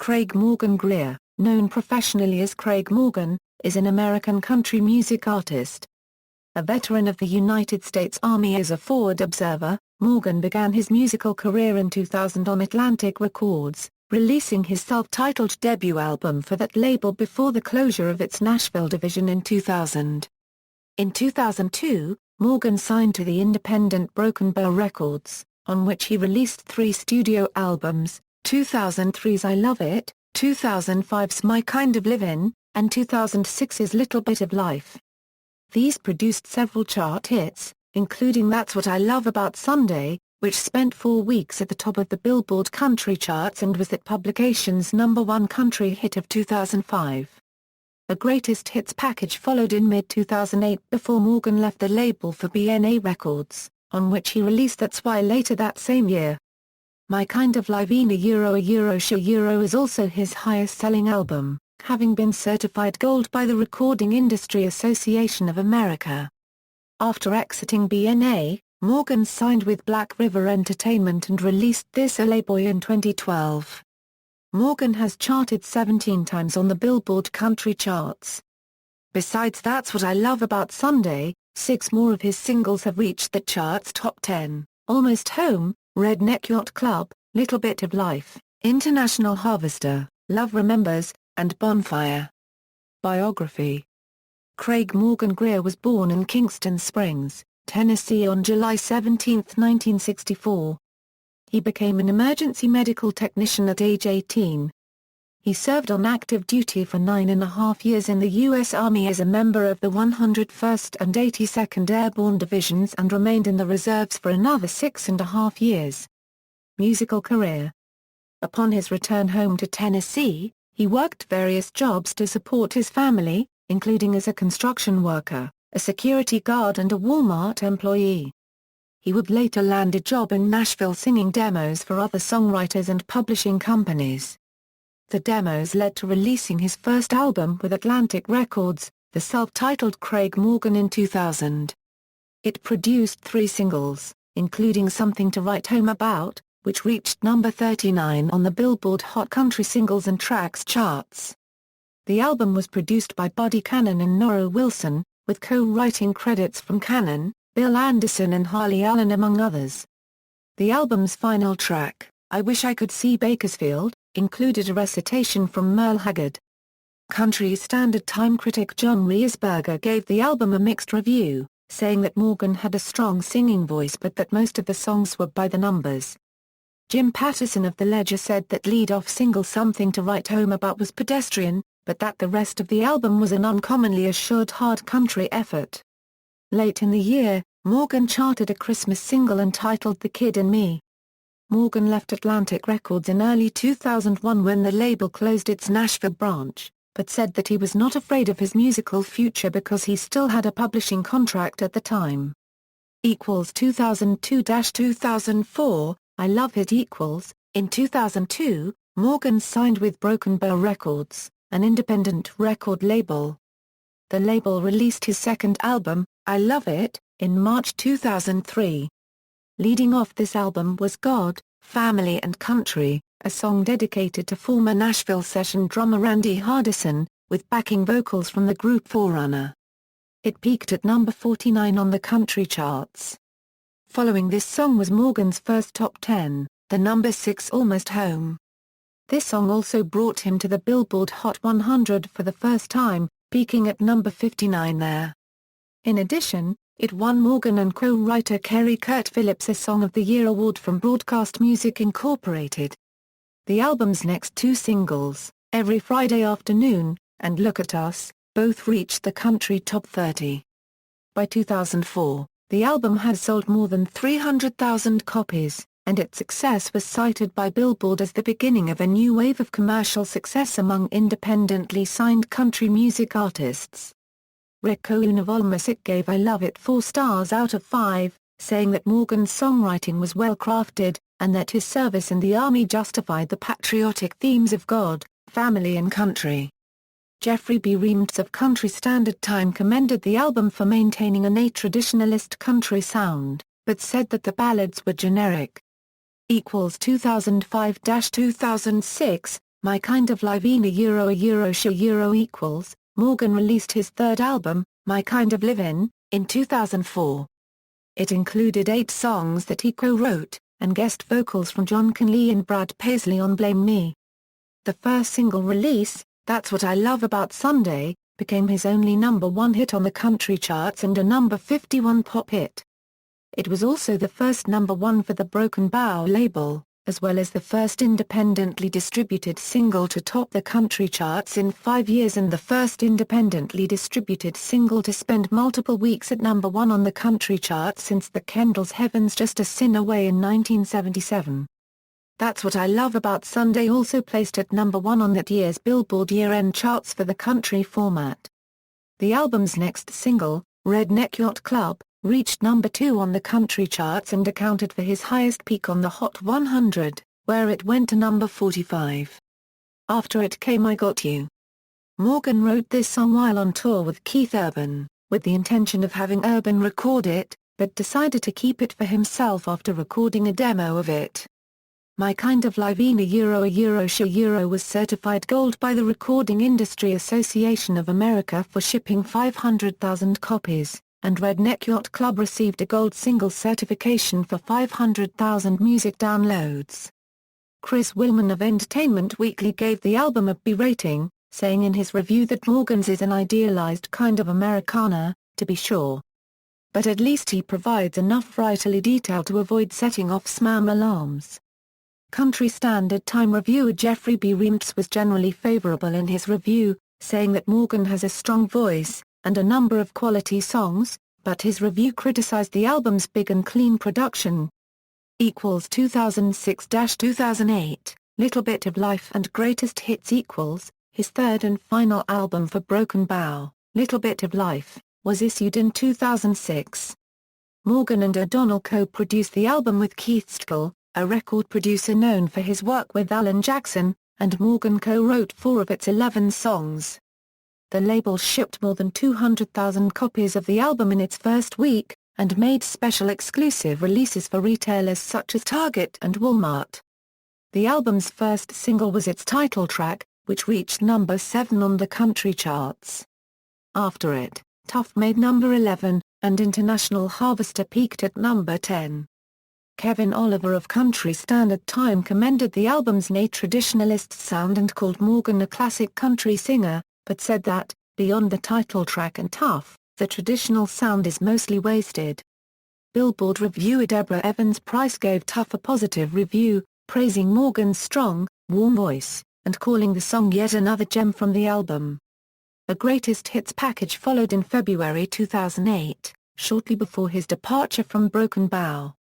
Craig Morgan Greer, known professionally as Craig Morgan, is an American country music artist. A veteran of the United States Army as a forward observer, Morgan began his musical career in 2000 on Atlantic Records, releasing his self-titled debut album for that label before the closure of its Nashville division in 2000. In 2002, Morgan signed to the independent BNA Records, on which he released 3 studio albums, 2003's I Love It, 2005's My Kind of Livin, and 2006's Little Bit of Life. These produced several chart hits, including That's What I Love About Sunday, which spent 4 weeks at the top of the Billboard country charts and was that publication's #1 country hit of 2005. A greatest hits package followed in mid-2008 before Morgan left the label for BNA Records, on which he released That's Why later that same year. My Kind of Livin is also his highest-selling album, having been certified gold by the Recording Industry Association of America. After exiting BNA, Morgan signed with Black River Entertainment and released This Ole Boy in 2012. Morgan has charted 17 times on the Billboard country charts. Besides That's What I Love About Sunday, 6 more of his singles have reached the chart's top 10, Almost Home, Redneck Yacht Club, Little Bit of Life, International Harvester, Love Remembers, and Bonfire. Biography. Craig Morgan Greer was born in Kingston Springs, Tennessee on July 17, 1964. He became an emergency medical technician at age 18. He served on active duty for 9.5 years in the U.S. Army as a member of the 101st and 82nd Airborne Divisions and remained in the reserves for another 6.5 years. Musical career. Upon his return home to Tennessee, he worked various jobs to support his family, including as a construction worker, a security guard and a Walmart employee. He would later land a job in Nashville singing demos for other songwriters and publishing companies. The demos led to releasing his first album with Atlantic Records, the self-titled Craig Morgan in 2000. It produced 3 singles, including Something to Write Home About, which reached number 39 on the Billboard Hot Country Singles and Tracks charts. The album was produced by Buddy Cannon and Nora Wilson, with co-writing credits from Cannon, Bill Anderson and Harley Allen among others. The album's final track, I Wish I Could See Bakersfield, included a recitation from Merle Haggard. Country Standard Time critic John Riesberger gave the album a mixed review, saying that Morgan had a strong singing voice but that most of the songs were by the numbers. Jim Patterson of The Ledger said that lead-off single Something to Write Home About was pedestrian, but that the rest of the album was an uncommonly assured hard country effort. Late in the year, Morgan charted a Christmas single entitled The Kid in Me. Morgan left Atlantic Records in early 2001 when the label closed its Nashville branch, but said that he was not afraid of his musical future because he still had a publishing contract at the time. 2002-2004, I Love It In 2002, Morgan signed with Broken Bow Records, an independent record label. The label released his second album, I Love It, in March 2003. Leading off this album was God, Family and Country, a song dedicated to former Nashville session drummer Randy Hardison, with backing vocals from the group Forerunner. It peaked at number 49 on the country charts. Following this song was Morgan's first top 10, the number 6 Almost Home. This song also brought him to the Billboard Hot 100 for the first time, peaking at number 59 there. In addition, it won Morgan and co-writer Kerry Kurt Phillips a Song of the Year award from Broadcast Music Incorporated. The album's next 2 singles, Every Friday Afternoon, and Look at Us, both reached the country top 30. By 2004, the album had sold more than 300,000 copies, and its success was cited by Billboard as the beginning of a new wave of commercial success among independently signed country music artists. Rick Cohen of AllMusic gave I Love It 4 stars out of 5, saying that Morgan's songwriting was well crafted, and that his service in the Army justified the patriotic themes of God, family and country. Jeffrey B. Reams of Country Standard Time commended the album for maintaining a traditionalist country sound, but said that the ballads were generic. 2005-2006, My Kind of Livin = Morgan released his third album, My Kind of Livin, in 2004. It included 8 songs that he co-wrote, and guest vocals from John Conlee and Brad Paisley on Blame Me. The first single release, That's What I Love About Sunday, became his only #1 hit on the country charts and a number 51 pop hit. It was also the first #1 for the Broken Bow label, as well as the first independently distributed single to top the country charts in 5 years and the first independently distributed single to spend multiple weeks at #1 on the country charts since the Kendall's Heaven's Just a Sin Away in 1977. That's What I Love About Sunday also placed at #1 on that year's Billboard year-end charts for the country format. The album's next single, Redneck Yacht Club, reached #2 on the country charts and accounted for his highest peak on the Hot 100, where it went to number 45. After it came I Got You. Morgan wrote this song while on tour with Keith Urban, with the intention of having Urban record it, but decided to keep it for himself after recording a demo of it. My Kind of Livin was certified gold by the Recording Industry Association of America for shipping 500,000 copies, and Redneck Yacht Club received a gold single certification for 500,000 music downloads. Chris Willman of Entertainment Weekly gave the album a B rating, saying in his review that Morgan's is an idealized kind of Americana, to be sure. But at least he provides enough writerly detail to avoid setting off spam alarms. Country Standard Time reviewer Jeffrey B. Reimts was generally favorable in his review, saying that Morgan has a strong voice and a number of quality songs, but his review criticized the album's big and clean production. 2006-2008, Little Bit of Life and Greatest Hits his third and final album for Broken Bow, Little Bit of Life, was issued in 2006. Morgan and O'Donnell co-produced the album with Keith Strachan, a record producer known for his work with Alan Jackson, and Morgan co-wrote 4 of its 11 songs. The label shipped more than 200,000 copies of the album in its first week, and made special exclusive releases for retailers such as Target and Walmart. The album's first single was its title track, which reached #7 on the country charts. After it, Tough made #11, and International Harvester peaked at #10. Kevin Oliver of Country Standard Time commended the album's traditionalist sound and called Morgan a classic country singer, but said that, beyond the title track and Tough, the traditional sound is mostly wasted. Billboard reviewer Deborah Evans Price gave Tough a positive review, praising Morgan's strong, warm voice, and calling the song yet another gem from the album. A greatest hits package followed in February 2008, shortly before his departure from Broken Bow.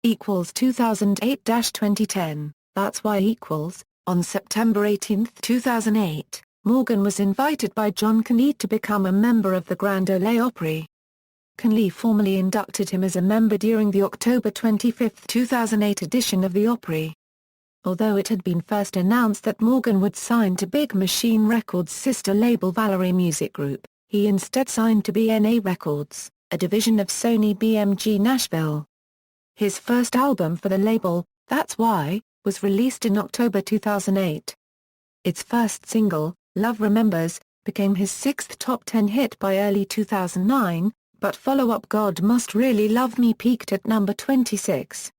2008-2010, That's Why on September 18, 2008. Morgan was invited by John Conlee to become a member of the Grand Ole Opry. Conlee formally inducted him as a member during the October 25, 2008 edition of the Opry. Although it had been first announced that Morgan would sign to Big Machine Records' sister label Valerie Music Group, he instead signed to BNA Records, a division of Sony BMG Nashville. His first album for the label, That's Why, was released in October 2008. Its first single, Love Remembers, became his 6th top 10 hit by early 2009, but follow-up God Must Really Love Me peaked at #26.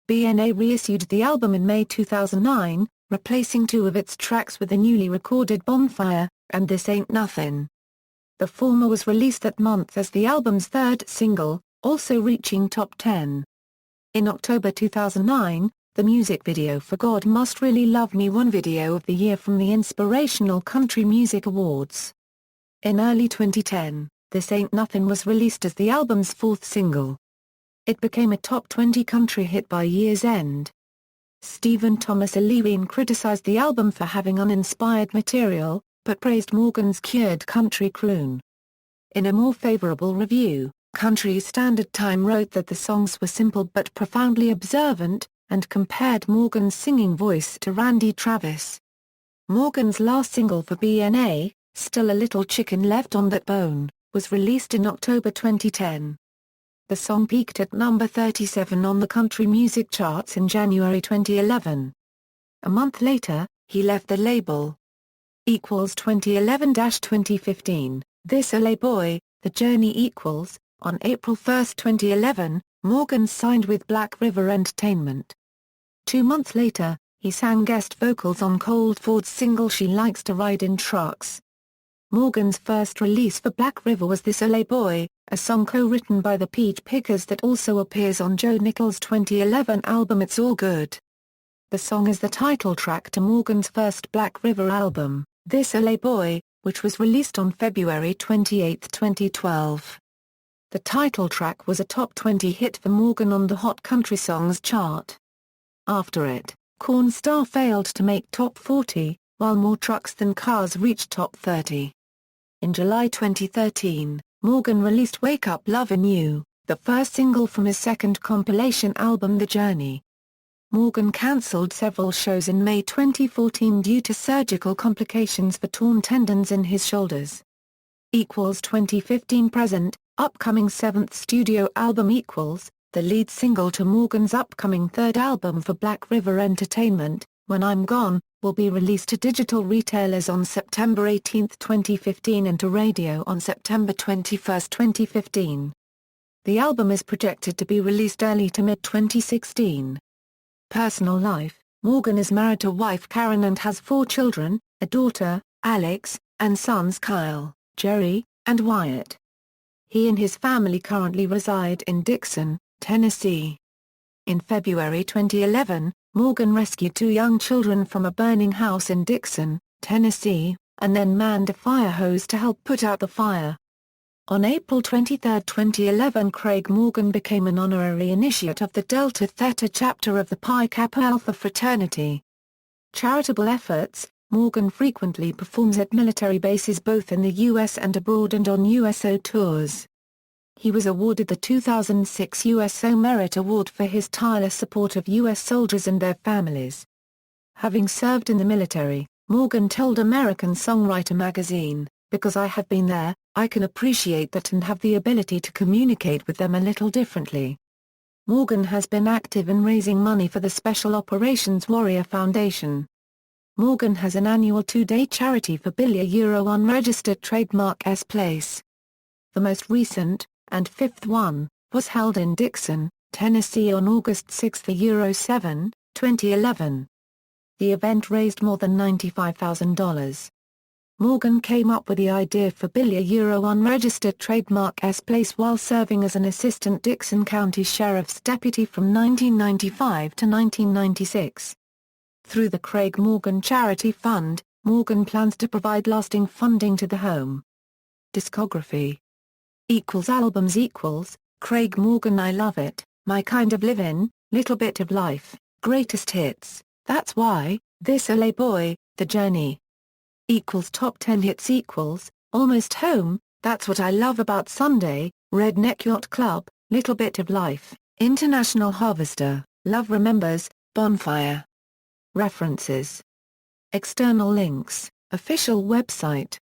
BNA reissued the album in May 2009, replacing 2 of its tracks with the newly recorded Bonfire, and This Ain't Nothin'. The former was released that month as the album's 3rd single, also reaching top 10. In October 2009, the music video for God Must Really Love Me won Video of the Year from the Inspirational Country Music Awards. In early 2010, This Ain't Nothin' was released as the album's 4th single. It became a top 20 country hit by year's end. Stephen Thomas Levine criticized the album for having uninspired material, but praised Morgan's cured country croon. In a more favorable review, Country Standard Time wrote that the songs were simple but profoundly observant, and compared Morgan's singing voice to Randy Travis. Morgan's last single for BNA, Still a Little Chicken Left on That Bone, was released in October 2010. The song peaked at #37 on the country music charts in January 2011. A month later, he left the label. 2011-2015, This Ole Boy, The Journey. On April 1, 2011, Morgan signed with Black River Entertainment. 2 months later, he sang guest vocals on Cold Ford's single She Likes to Ride in Trucks. Morgan's first release for Black River was This Ole Boy, a song co-written by the Peach Pickers that also appears on Joe Nickel's 2011 album It's All Good. The song is the title track to Morgan's first Black River album, This Ole Boy, which was released on February 28, 2012. The title track was a top 20 hit for Morgan on the Hot Country Songs chart. After it, Corn Star failed to make top 40, while More Trucks Than Cars reached top 30. In July 2013, Morgan released Wake Up Lovin' You, the first single from his second compilation album The Journey. Morgan cancelled several shows in May 2014 due to surgical complications for torn tendons in his shoulders. 2015 present, upcoming 7th studio album. The lead single to Morgan's upcoming third album for Black River Entertainment, When I'm Gone, will be released to digital retailers on September 18, 2015 and to radio on September 21, 2015. The album is projected to be released early to mid-2016. Personal life: Morgan is married to wife Karen and has 4 children, a daughter, Alex, and sons Kyle, Jerry, and Wyatt. He and his family currently reside in Dixon, Tennessee. In February 2011, Morgan rescued 2 young children from a burning house in Dixon, Tennessee, and then manned a fire hose to help put out the fire. On April 23, 2011, Craig Morgan became an honorary initiate of the Delta Theta chapter of the Pi Kappa Alpha fraternity. Charitable efforts: Morgan frequently performs at military bases both in the U.S. and abroad and on USO tours. He was awarded the 2006 USO Merit Award for his tireless support of U.S. soldiers and their families. Having served in the military, Morgan told American Songwriter magazine, "Because I have been there, I can appreciate that and have the ability to communicate with them a little differently." Morgan has been active in raising money for the Special Operations Warrior Foundation. Morgan has an annual 2-day charity for €1 unregistered trademark S-Place. The most recent, and 5th one, was held in Dixon, Tennessee on August 6, €7, 2011. The event raised more than $95,000. Morgan came up with the idea for €1 unregistered trademark S-Place while serving as an assistant Dixon County Sheriff's deputy from 1995 to 1996. Through the Craig Morgan Charity Fund, Morgan plans to provide lasting funding to the home. Discography Albums Craig Morgan I Love It, My Kind of Livin, Little Bit of Life, Greatest Hits, That's Why, This Ole Boy, The Journey. Top 10 hits Almost Home, That's What I Love About Sunday, Redneck Yacht Club, Little Bit of Life, International Harvester, Love Remembers, Bonfire. References. External links, official website.